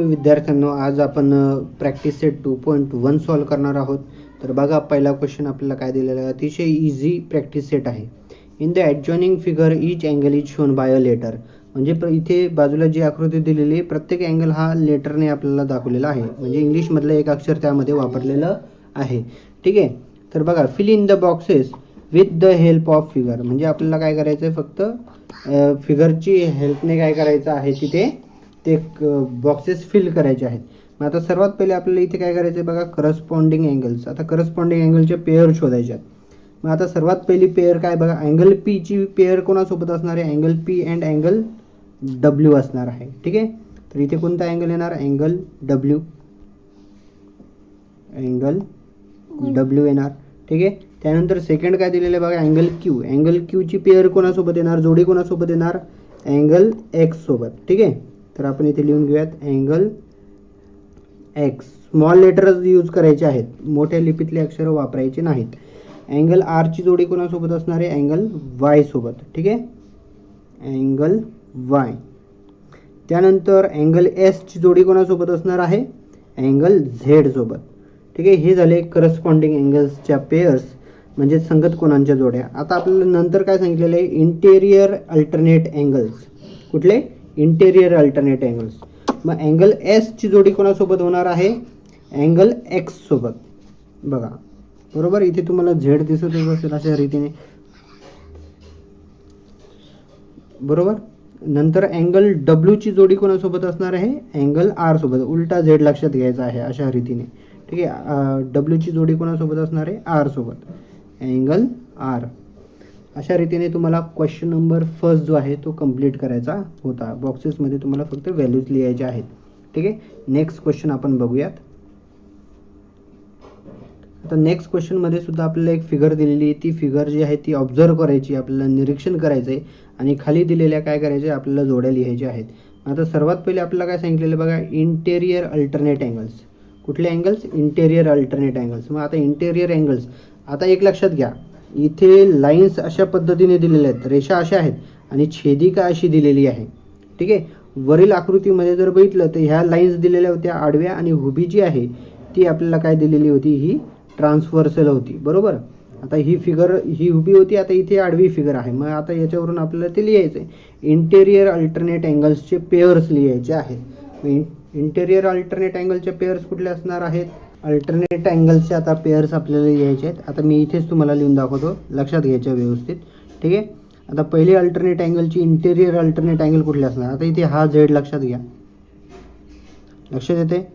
विद्यार्थ्यांनो, आज आपण प्रॅक्टिस सेट 2.1 सॉल्व करणार आहोत. तर बघा, पहिला क्वेश्चन आपल्याला काय दिलेला आहे. अतिशय इझी प्रॅक्टिस सेट आहे. In the adjoining figure each angle is shown by a letter. म्हणजे इथे बाजूला जी आकृती दिलेली आहे, प्रत्येक अँगल हा लेटरने आपल्याला दाखवलेला आहे. म्हणजे इंग्लिशमधलं एक अक्षर त्यामध्ये वापरलेलं आहे. ठीक आहे. तर बघा, fill in the boxes with the help of figure. म्हणजे आपल्याला काय करायचं आहे, फक्त फिगरची हेल्पने काय करायचं आहे, तिथे ते बॉक्सेस फिल करायचे आहेत. मग आता सर्वात पहिले आपल्याला इथे काय करायचं आहे बघा, करस्पॉन्डिंग अँगल्स. आता करस्पॉन्डिंग अँगलचे पेअर शोधायचे आहेत. मग आता सर्वात पहिली पेअर काय बघा, अँगल पी ची पेअर कोणासोबत असणार आहे, angle P and angle W असणार आहे. ठीक आहे. तर इथे कोणता अँगल येणार, अँगल डब्ल्यू, अँगल डब्ल्यू येणार. ठीक आहे. त्यानंतर सेकंड काय दिलेलं आहे बघा, अँगल क्यू. अँगल क्यू ची पेअर कोणासोबत येणार, जोडी कोणासोबत येणार, अँगल एक्स सोबत. ठीक आहे. तर आपण इथे लिहून घेऊयात, angle x. Small letters use करायचे आहेत, मोठ्या लिपीतले अक्षर वापरायचे नाहीत. अँगल आर ची जोडी कोणासोबत असणार आहे, अँगल वाय सोबत. ठीक आहे, अँगल वाय. त्यानंतर अँगल एस ची जोडी कोणासोबत असणार आहे, अँगल झेड सोबत. ठीक आहे. हे झाले करस्पॉन्डिंग अँगल्सच्या पेअर्स, म्हणजे संगत कोणांच्या जोड्या. आता आपल्याला नंतर काय सांगितलेलं आहे, इंटेरियर अल्टरनेट अँगल्स. कुठले, इंटेरियर अल्टरनेट अँगल्स. मग अँगल एस ची जोडी कोणासोबत होणार आहे, अँगल एक्स सोबत. बघा बरोबर, इथे तुम्हाला झेड दिसत असेल अशा रीतीने, बरोबर. नंतर अँगल डब्ल्यू ची जोडी कोणासोबत असणार आहे, अँगल आर सोबत. उलटा झेड लक्षात घ्यायचा आहे अशा रीतीने. ठीक आहे. डब्ल्यू ची जोडी कोणासोबत असणार आहे, आर सोबत, अँगल आर. अशा रीतीने तुम्हाला क्वेश्चन नंबर फर्स्ट जो आहे तो कंप्लीट करायचा होता. बॉक्सेसमध्ये तुम्हाला फक्त व्हॅल्यूज लिहायच्या आहेत. ठीक आहे. नेक्स्ट क्वेश्चन आपण बघूयात. आता नेक्स्ट क्वेश्चनमध्ये सुद्धा आपल्याला एक फिगर दिलेली आहे. ती फिगर जी आहे ती ऑब्झर्व करायची, आपल्याला निरीक्षण करायचं आहे आणि खाली दिलेल्या काय करायचे, आपल्याला जोड्या लिहायच्या आहेत. आता सर्वात पहिले आपल्याला काय सांगितलेलं बघा, इंटेरियर अल्टरनेट अँगल्स. कुठले अँगल्स, इंटेरियर अल्टरनेट अँगल्स. मग आता इंटेरियर अँगल्स, आता एक लक्षात घ्या, इथे लाईन्स अशा पद्धतीने दिलेल्या आहेत, रेषा अशा आहेत आणि छेदिका अशी दिलेली आहे. ठीक आहे. वरील आकृतीमध्ये जर बघितलं तर ह्या लाईन्स दिलेल्या होत्या आडव्या, आणि उभी जी आहे ती आपल्याला काय दिलेली होती, ही ट्रान्सव्हर्सल होती. बरोबर. आता ही फिगर ही उभी होती, आता इथे आडवी फिगर आहे. मग आता याच्यावरून आपल्याला ते लिहायचं आहे, इंटेरियर अल्टरनेट अँगल्सचे पेअर्स लिहायचे आहेत. इंटेरियर अल्टरनेट अँगलचे पेअर्स कुठले असणार आहेत, अल्टरनेट अँगलचे आता पेअर्स आपल्याला लिहायचे आहेत. आता मी इथेच तुम्हाला लिहून दाखवतो, लक्षात घ्यायच्या व्यवस्थित. ठीक आहे. आता पहिली अल्टरनेट अँगलची इंटेरियर अल्टरनेट अँगल कुठले असणार, आता इथे हा झेड लक्षात घ्या, लक्षात येते.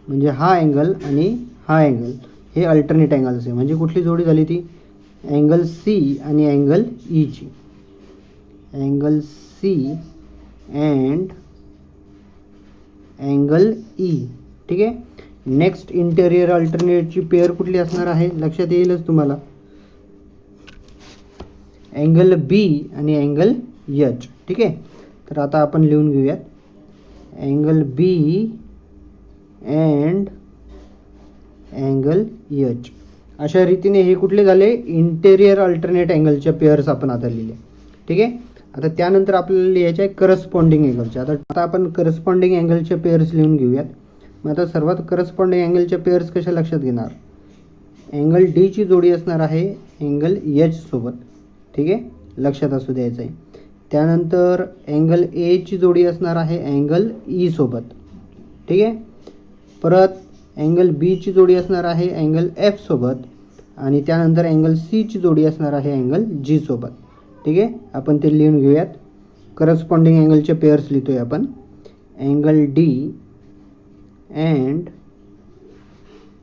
म्हणजे हा अँगल आणि हा अँगल हे अल्टरनेट अँगल्स आहे. म्हणजे कुठली जोडी झाली ती, अँगल सी आणि अँगल ई ची, angle C and angle E. ठीक आहे. नेक्स्ट इंटेरियर अल्टरनेटची पेअर कुठली असणार आहे, लक्षात येईलच तुम्हाला, अँगल बी आणि अँगल एच. ठीक आहे. तर आता आपण लिहून घेऊयात, angle B and angle H. अशा रीतीने हे कुठले झाले, इंटेरियर अल्टरनेट अँगलच्या पेअर्स आपण आता लिहिले. ठीक आहे. आता त्यानंतर आपल्याला लिहायचे आहे करस्पॉन्डिंग अँगलचे. आता आपण करस्पॉन्डिंग अँगलचे पेअर्स लिहून घेऊयात. मग आता सर्वात करस्पॉन्डिंग अँगलच्या पेअर्स कशा लक्षात घेणार, अँगल डी ची जोडी असणार आहे अँगल एच सोबत. ठीक आहे, लक्षात असू द्यायचं आहे. त्यानंतर अँगल ए ची जोडी असणार आहे अँगल ई सोबत. ठीक आहे. परत अँगल बी ची जोडी असणार आहे अँगल एफ सोबत, आणि त्यानंतर अँगल सी ची जोडी असणार आहे अँगल जी सोबत. ठीक आहे. आपण ते लिहून घेऊयात, करस्पॉन्डिंग अँगलचे पेअर्स लिहितोय आपण, angle D and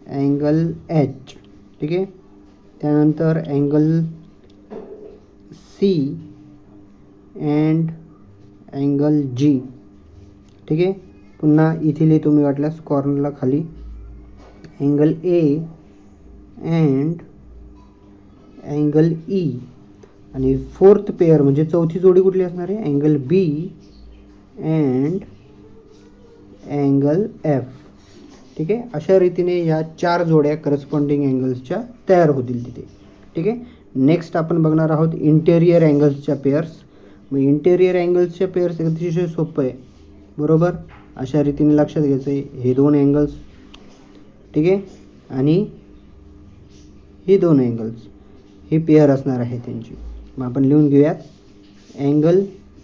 angle H. ठीक आहे. त्यानंतर angle C and angle G. ठीक आहे. पुन्हा इथे लिहितो मी वाटल्यास कॉर्नरला खाली, angle A and angle E. आणि फोर्थ पेअर म्हणजे चौथी जोडी कुठली असणार आहे, angle B and angle F. ठीक आहे. अशा रीतीने या 4 जोड्या करस्पॉन्डिंग अँगल्सच्या तयार होतील तिथे. ठीक आहे. नेक्स्ट आपण बघणार आहोत इंटेरियर अँगल्सच्या पेअर्स. मग इंटेरियर अँगल्सच्या पेअर्स अतिशय सोपं आहे. बरोबर. अशा रीतीने लक्षात घ्यायचं आहे. हे दोन अँगल्स, ठीक आहे, आणि हे दोन अँगल्स हे पेअर असणार आहे त्यांची. मग आपण लिहून घेऊयात अँगल,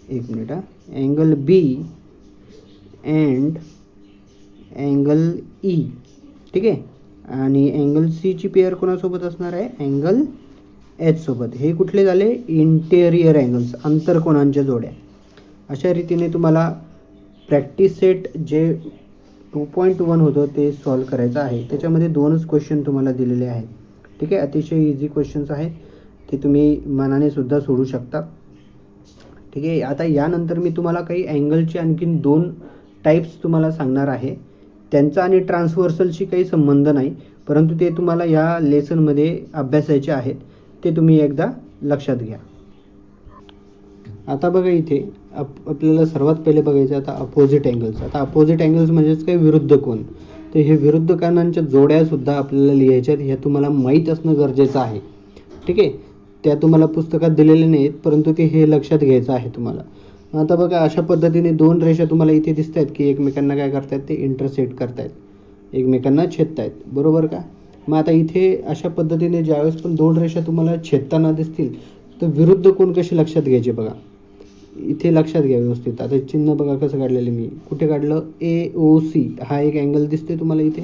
एक मिनिट हा, angle B and angle E, ठीक आहे, आणि अँगल सी ची पेअर कोणासोबत असणार आहे, अँगल एच सोबत. हे कुठले झाले, इंटेरियर अँगल्स, आंतरकोनांच्या जोड्या. अशा रीतीने तुम्हाला प्रॅक्टिस सेट जे 2.1 होतं ते सॉल्व करायचं आहे. त्याच्यामध्ये दोनच क्वेश्चन तुम्हाला दिलेले आहेत, ठीक आहे. अतिशय इझी क्वेश्चन्स आहेत, ते तुम्ही मनाने सुद्धा सोडू शकता, ठीक आहे. आता यानंतर मी तुम्हाला काही अँगलचे आणखीन 2 टाईप्स तुम्हाला सांगणार आहे. त्यांचा आणि ट्रान्सव्हर्सलशी काही संबंध नाही, परंतु ते तुम्हाला या लेसनमध्ये अभ्यासायचे आहेत. ते तुम्ही एकदा लक्षात घ्या. आता बघा इथे आपल्याला सर्वात पहिले बघायचं आता अपोजिट अँगल्स. आता अपोजिट अँगल्स म्हणजेच काय, विरुद्ध कोन. तर हे विरुद्ध कोनांच्या जोड्या सुद्धा आपल्याला लिहायच्यात. हे तुम्हाला माहीत असणं गरजेचं आहे, ठीक आहे. त्या तुम्हाला पुस्तकात दिलेल्या नाहीत, परंतु ते हे लक्षात घ्यायचं आहे तुम्हाला. आता बघा अशा पद्धतीने 2 रेषा तुम्हाला इथे दिसत आहेत की एकमेकांना काय करतायत, ते इंटरसेक्ट करतायत, एकमेकांना छेदतायत, बरोबर का. मग आता इथे अशा पद्धतीने ज्यावेळेस पण 2 रेषा तुम्हाला छेदताना दिसतील तर विरुद्ध कोन कसे लक्षात घ्यायचे बघा. इथे लक्षात घ्या व्यवस्थित. आता चिन्ह बघा कसं काढलेलं मी, कुठे काढलं, AOC हा एक अँगल दिसतोय तुम्हाला इथे,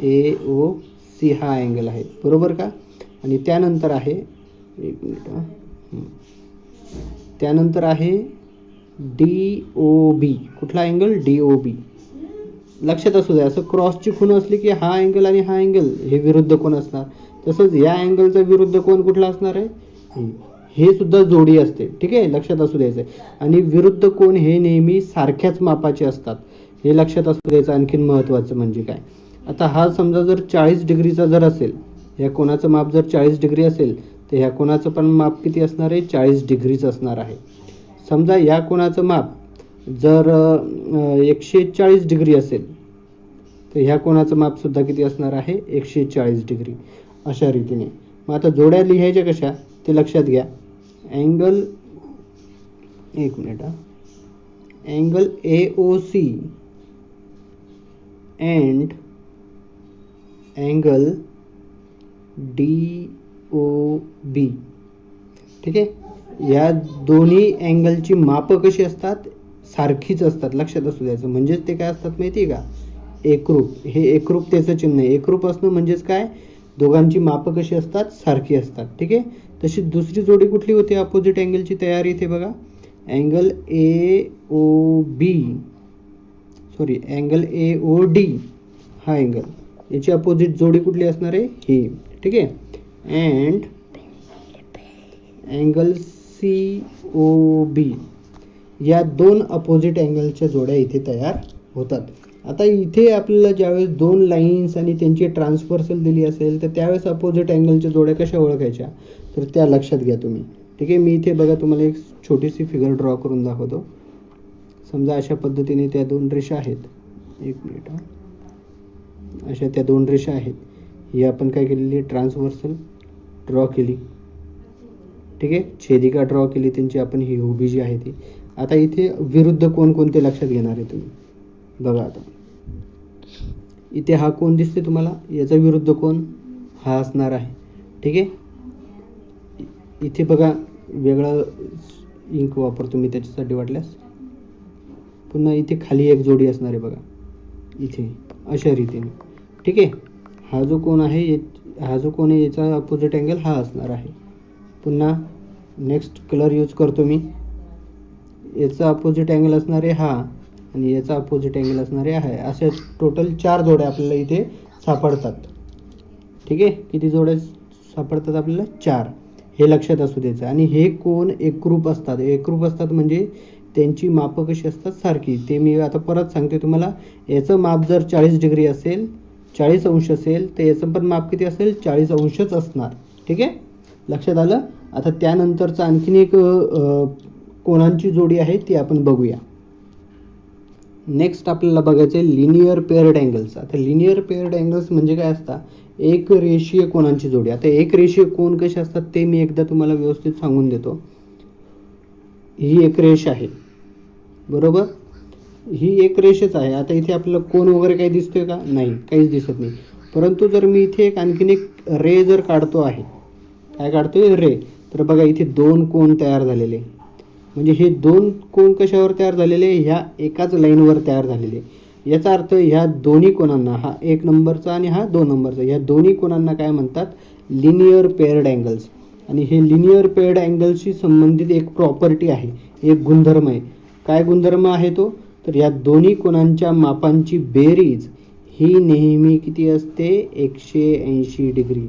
AOC हा अँगल आहे, बरोबर का. आणि त्यानंतर आहे, एक मिनिट, त्यानंतर आहे DOB. कुठला अँगल, DOB. लक्षात असू द्या, असं क्रॉसची खूण असली की हा अँगल आणि हा अँगल हे विरुद्ध कोन असणार. तसंच या अँगलचा विरुद्ध कोन कुठला असणार आहे, हे सुद्धा जोडी असते, ठीक आहे, लक्षात असू द्यायचं. आणि विरुद्ध कोन हे नेहमी सारख्याच मापाचे असतात, हे लक्षात असू द्यायचं. आणखीन महत्त्वाचं म्हणजे काय, आता हा समजा जर 40 डिग्रीचा जर असेल, या कोणाचं माप जर 40 डिग्री असेल तर ह्या कोणाचं पण माप किती असणार आहे, 40 डिग्रीच असणार आहे. समजा या कोणाचं माप जर 140 डिग्री असेल तर ह्या कोणाचं माप सुद्धा किती असणार आहे, 140 डिग्री. अशा रीतीने मग आता जोड्या लिहायच्या कशा ते लक्षात घ्या. अँगल, एक मिनिट हा, angle AOC and angle DOB, ठीक आहे. या दोन्ही अँगलची मापं कशी असतात, सारखीच असतात, लक्षात असू द्यायचं. म्हणजेच ते काय असतात माहिती आहे का, एकरूप. हे एकरूपतेचं चिन्ह आहे. एकरूप असणं म्हणजेच काय, दोघांची मापं कशी असतात, सारखी असतात, ठीक आहे. तशी दुसरी जोडी कुठली होती अपोजिट अँगलची तयार इथे बघा, अँगल अँगल AOD हा अँगल, याची अपोजिट जोडी कुठली असणार आहे, ही, ठीक आहे. अँड अँगल COB, या 2 अपोजिट अँगलच्या जोड्या इथे तयार होतात. आता इथे आपल्याला ज्यावेळेस 2 लाईन्स आणि त्यांची ट्रान्सव्हर्सल दिली असेल तर त्यावेळेस अपोजिट अँगलच्या जोड्या कशा ओळखायच्या, तर त्या लक्षात घ्या तुम्ही, ठीक आहे. मी इथे बघा तुम्हाला एक छोटीशी फिगर ड्रॉ करून दाखवतो. समजा अशा पद्धतीने त्या 2 रेषा आहेत, एक मिनिट हा, अशा त्या 2 रेषा आहेत. ही आपण काय केलेली, ट्रान्सव्हर्सल ड्रॉ केली, ठीक आहे, छेदिका ड्रॉ केली त्यांची आपण, ही उभी जी आहे ती. आता इथे विरुद्ध कोन कोणते लक्षात घेणार आहे तुम्ही बघा. आता इथे हा कोन दिसते तुम्हाला, याचा विरुद्ध कोन हा असणार आहे, ठीक आहे. इथे बघा वेगळं इंक वापरतो मी त्याच्यासाठी वाटल्यास. पुन्हा इथे खाली एक जोडी असणार आहे बघा इथे, अशा रीतीने, ठीक आहे. हा जो कोन आहे याचा अपोजिट अँगल हा असणार आहे. पुन्हा नेक्स्ट कलर यूज करतो मी, याचा अपोजिट अँगल असणार आहे हा आणि याचा अपोजिट अँगल असणार आहे. अशा टोटल 4 जोड्या आपल्याला इथे सापडतात, ठीक आहे. किती जोड्या सापडतात आपल्याला, 4. हे लक्षात असू द्यायचं. आणि हे कोन एकरूप असतात. एकरूप असतात म्हणजे त्यांची मापं कशी असतात, सारखी. ते मी आता परत सांगते तुम्हाला. याचं माप जर 40 डिग्री असेल, 40 अंश असेल तर याचं पण माप किती असेल, 40 अंशच असणार, ठीक आहे, लक्षात आलं. आता त्यानंतरचं आणखीन एक कोनांची जोडी आहे ती आपण बघूया. नेक्स्ट आपल्याला बघायचं आहे लिनियर पेअर्ड अँगल्स. आता लिनियर पेअर्ड अँगल्स म्हणजे काय असतात, एक रेषीय कोनांची जोडी. आता एक रेषीय कोन कसे असतात ते मी एकदा तुम्हाला व्यवस्थित सांगून देतो. ही एक रेष आहे, बरोबर. ही एक रेषच आहे. आता इथे आपल्याला कोन वगैरे काही दिसतोय का? नाही, काहीच दिसत नाही. परंतु जर मी इथे आणखीन एक रे जर काढतो आहे, काय काढतोय? रे. तर बघा इथे दोन कोन तयार झालेले, म्हणजे हे दोन कोन कशावर तयार झालेले? ह्या एकाच लाईनवर तयार झालेले. याचा अर्थ ह्या दोन्ही कोनांना, हा 1 नंबरचा आणि हा 2 नंबरचा, ह्या दोन्ही कोनांना काय म्हणतात? Linear paired angles. आणि हे लिनियर पेअर्ड अँगल्सशी संबंधित एक प्रॉपर्टी आहे, एक गुणधर्म आहे. काय गुणधर्म आहे तो? तर या दोन्ही कोनांच्या मापांची बेरीज ही नेहमी किती असते? 180 डिग्री.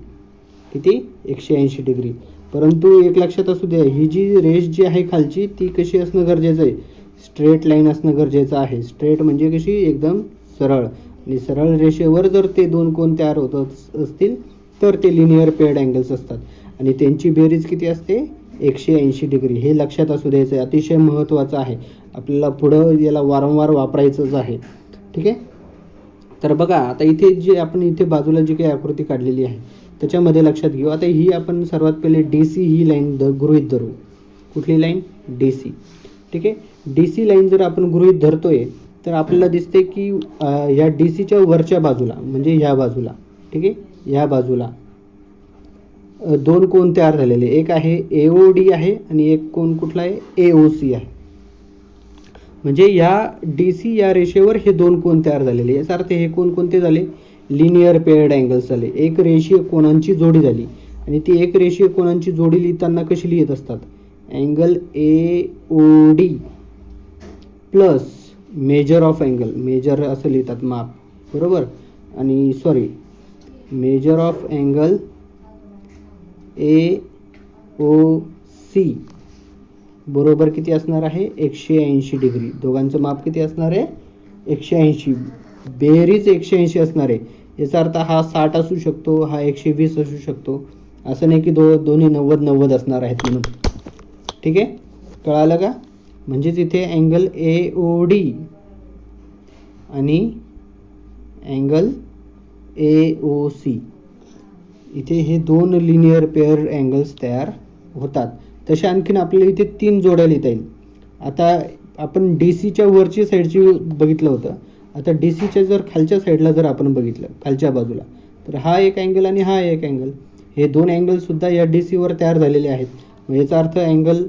किती? 180 डिग्री. परंतु एक लक्षात असू द्या, ही जी रेष जी आहे खालची ती कशी असणं गरजेचं आहे? स्ट्रेट लाईन असणं गरजेचं आहे. स्ट्रेट म्हणजे कशी? एकदम सरळ. आणि सरळ रेषेवर जर ते दोन कोन तयार होत असतील तर ते लिनियर पेअर्ड अँगल्स असतात. आणि त्यांची बेरीज किती असते? 180 डिग्री. हे लक्षात असू द्यायचं आहे, अतिशय महत्त्वाचं आहे. आपल्याला पुढं याला वारंवार वापरायचंच आहे. ठीक आहे. तर बघा आता इथे जे आपण इथे बाजूला जी काही आकृती काढलेली आहे त्याच्यामध्ये लक्षात घेऊ. आता ही आपण सर्वात पहिले DC ही लाईन गृहीत धरू. कुठली लाईन? DC. ठीक आहे. DC लाईन जर आपण गृहीत धरतोय तर आपल्याला दिसते की या DCच्या वरच्या बाजूला, म्हणजे ह्या बाजूला, ठीक आहे, ह्या बाजूला दोन कोन तयार झालेले. एक आहे AOD आहे आणि एक कोन कुठला आहे? AOC आहे. म्हणजे या DC या रेषेवर हे दोन कोन तयार झालेले. याचा अर्थ हे कोन कोणते झाले? लिनियर पेअर्ड अँगल्स झाले. एक रेषीय कोनांची जोडी झाली. आणि ती एक रेषीय कोनांची जोडी लिहिताना कशी लिहित असतात? Angle AOD plus measure of angle, measure असं लिहितात, माप, बरोबर. आणि sorry, measure of angle AOC बरोबर किती असणार आहे? 180 डिग्री. दोघांचं माप किती असणार आहे? 180. बेरीज 180 असणार आहे. याचा अर्थ हा 60 असू शकतो, हा 120 असू शकतो. असं नाही की दोन्ही 90-90 असणार आहेत म्हणून. ठीक आहे, कळालं का? म्हणजेच इथे अँगल AOD आणि अँगल AOC, इथे हे दोन लिनियर पेअर अँगल्स तयार होतात. तशा आणखीन आपल्याला इथे 3 जोड्या लिहिता येईल. आता आपण DCच्या वरची साईडची बघितलं होतं. आता DCच्या जर खालच्या साईडला जर आपण बघितलं, खालच्या बाजूला, तर हा एक अँगल आणि हा एक अँगल, हे दोन अँगल सुद्धा या DC वर तयार झालेले आहेत. मग याचा अर्थ अँगल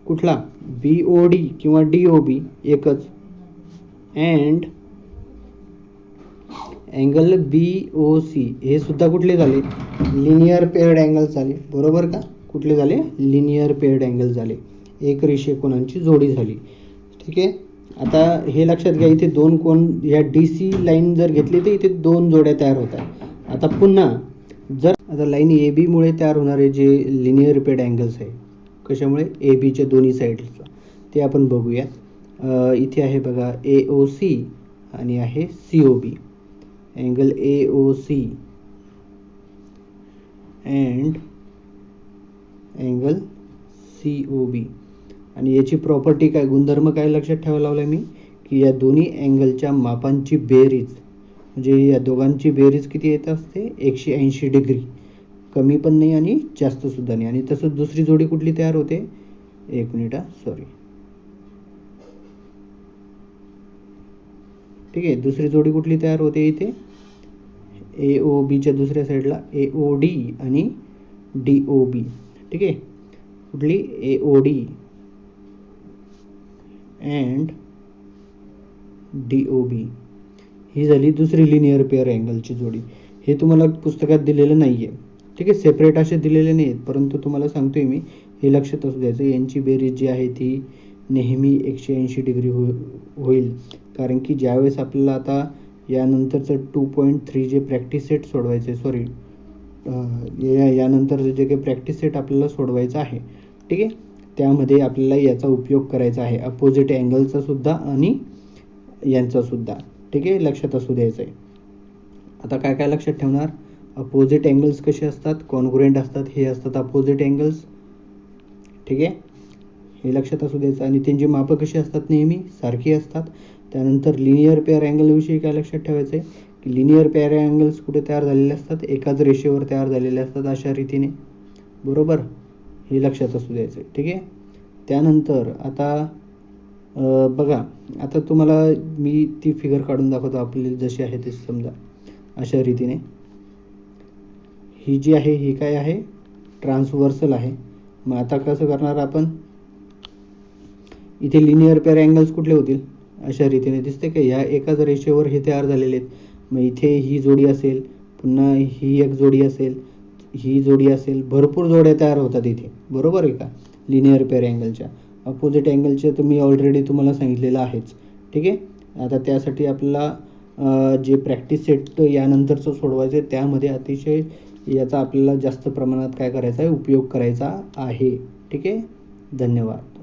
कुठला? BOD किंवा DOB एकच. अँड अँगल BOC हे सुद्धा कुठले झाले? लिनियर पेअर्ड अँगल झाले, बरोबर का? कुठले झाले? लिनियर पेअर्ड अँगल झाले. एक रेषीय कोनांची जोडी झाली. ठीक आहे. आता हे लक्षात घ्या, इथे दोन कोन, या DC लाईन जर घेतली तर इथे दोन जोड्या तयार होतात. आता पुन्हा जर आता लाईन AB मुळे तयार होणारे जे लिनियर पेअर्ड अँगल्स आहे, कशामुळे? ABच्या दोन्ही साईडला, ते आपण बघूया. इथे आहे बघा AOC आणि आहे COB. Angle AOC and angle COB. आणि याची प्रॉपर्टी काय, गुणधर्म काय लक्षात ठेवायला लावलाय मी, की या दोन्ही अँगलच्या मापांची बेरीज, म्हणजे या दोघांची बेरीज किती येत असते? 180 डिग्री. कमी पण नाही आणि जास्त सुद्धा नाही. आणि तसंच दुसरी जोडी कुठली तयार होते? एक मिनिट, सॉरी. ठीक आहे, दुसरी जोडी कुठली तयार होते? इथे AOBच्या दुसऱ्या साईडला AOD आणि DOB. ठीक आहे, कुठली? AOD अँड DOB ही झाली दुसरी लिनियर पेअर अँगलची जोडी. हे तुम्हाला पुस्तकात दिलेलं नाही आहे. ठीक आहे, सेपरेट असे दिलेले नाही आहेत, परंतु तुम्हाला सांगतोय मी, हे लक्षात असू द्यायचं. यांची बेरीज जी आहे ती नेहमी 180 डिग्री होईल. कारण की ज्यावेळेस आपल्याला आता यानंतरचं 2.3 जे प्रॅक्टिस सेट सोडवायचे, सॉरी, यानंतर जे काही प्रॅक्टिस सेट आपल्याला सोडवायचं आहे, ठीक आहे, त्यामध्ये आपल्याला याचा उपयोग करायचा आहे, अपोजिट अँगलचा सुद्धा आणि यांचा सुद्धा. ठीक आहे, लक्षात असू द्यायचं आहे. आता काय काय लक्षात ठेवणार? अपोजिट अँगल्स कसे असतात? कॉन्ग्रुएंट असतात. हे असतात अपोजिट अँगल्स. ठीक आहे, हे लक्षात असू द्यायचं. आणि त्यांची मापं कशी असतात? नेहमी सारखी असतात. त्यानंतर लिनियर पेअर अँगलविषयी काय लक्षात ठेवायचं आहे, की लिनियर पेअर अँगल्स कुठे तयार झालेले असतात? एकाच रेषेवर तयार झालेले असतात, अशा रीतीने, बरोबर. हे लक्षात असू द्यायचं आहे. ठीक आहे. त्यानंतर आता बघा आता तुम्हाला मी ती फिगर काढून दाखवतो. आपली जशी आहे ती समजा अशा रीतीने ही जी आहे ही काय आहे, ट्रान्सव्हर्सल आहे. मग आता कसं करणार आपण, इथे लिनियर पेअर अँगल्स कुठले होतील, अशा रीतीने दिसते का, ह्या एकाच रेषेवर हे तयार झालेले आहेत. मग इथे ही जोडी असेल, पुन्हा ही एक जोडी असेल, ही जोडी असेल, भरपूर जोड्या तयार होतात इथे, बरोबर आहे का. लिनियर पेअर अँगलच्या अपोजिट अँगलचे तर मी ऑलरेडी तुम्हाला सांगितलेलं आहेच. ठीक आहे. आता त्यासाठी आपल्याला जे प्रॅक्टिस सेट यानंतरचं सोडवायचं आहे त्यामध्ये अतिशय याचा आपल्याला जास्त प्रमाणात काय करायचा आहे, उपयोग करायचा आहे. ठीक आहे. धन्यवाद.